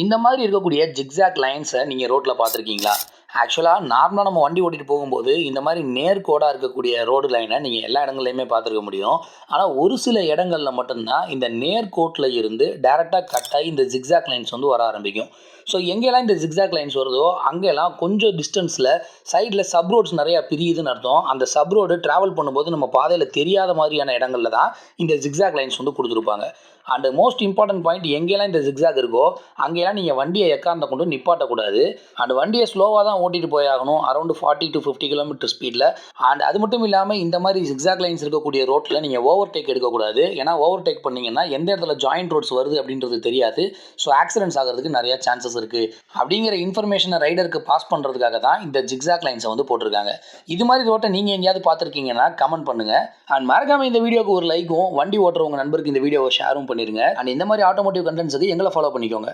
இந்த மாதிரி இருக்கக்கூடிய ஜிக்ஸாக் லைன்ஸை நீங்கள் ரோட்டில் பார்த்துருக்கீங்களா? ஆக்சுவலாக நார்மலாக நம்ம வண்டி ஓட்டிகிட்டு போகும்போது இந்த மாதிரி நேர்கோடாக இருக்கக்கூடிய ரோடு லைனை நீங்கள் எல்லா இடங்கள்லையுமே பார்த்துருக்க முடியும். ஆனால் ஒரு சில இடங்களில் மட்டும்தான் இந்த நேர்கோட்டில் இருந்து டேரெக்டாக கட்டாகி இந்த ஜிக்ஸாக் லைன்ஸ் வந்து வர ஆரம்பிக்கும். ஸோ எங்கெல்லாம் இந்த ஜிக்ஸாக் லைன்ஸ் வருதோ அங்கெல்லாம் கொஞ்சம் டிஸ்டன்ஸில் சைடில் சப் ரோட்ஸ் நிறையா பிரியுதுன்னு அர்த்தம். அந்த சப் ரோடு ட்ராவல் பண்ணும்போது நம்ம பாதையில் தெரியாத மாதிரியான இடங்களில் தான் இந்த ஜிக்ஸாக் லைன்ஸ் வந்து கொடுத்துருப்பாங்க. அண்ட் மோஸ்ட் இம்பார்ட்டன்ட் பாயிண்ட், எங்கெல்லாம் இந்த ஜிக்ஸாக் இருக்கோ அங்கெல்லாம் நீங்கள் வண்டியை எக்காந்த கொண்டு நிப்பாட்டக்கூடாது. அண்ட் வண்டியை ஸ்லோவாக தான் ஓட்டிகிட்டு போயாகணும், அரௌண்ட் 40 to 50 கிலோமீட்டர் ஸ்பீடில். அண்ட் அது மட்டும் இல்லாமல் இந்த மாதிரி ஜிக்ஸாக் லைன்ஸ் இருக்கக்கூடிய ரோட்டில் நீங்கள் ஓவர்டேக் எடுக்கக்கூடாது. ஏன்னா ஓவர்டேக் பண்ணிங்கன்னா எந்த இடத்துல ஜாயிண்ட் ரோட்ஸ் வருது அப்படின்றது தெரியாது. ஸோ ஆக்சிடென்ட்ஸ் ஆகிறதுக்கு நிறையா சான்சஸ் இருக்குது. அப்படிங்கிற இன்ஃபர்மேஷனை ரைடருக்கு பாஸ் பண்ணுறதுக்காக தான் இந்த ஜிக்ஸாக் லைன்ஸை வந்து போட்டிருக்காங்க. இது மாதிரி ரோட்டை நீங்கள் எங்கேயாவது பார்த்துருக்கீங்கன்னா கமெண்ட் பண்ணுங்கள். அண்ட் மறக்காமல் இந்த வீடியோக்கு ஒரு லைக்கும், வண்டி ஓட்டுறவங்க நண்பருக்கு இந்த வீடியோவை ஷேரும் பண்ணிடுங்க. அண்ட் இந்த மாதிரி ஆட்டோமோட்டிவ் கண்டென்ட்ஸுக்கு எங்களை ஃபாலோ பண்ணிக்கோங்க.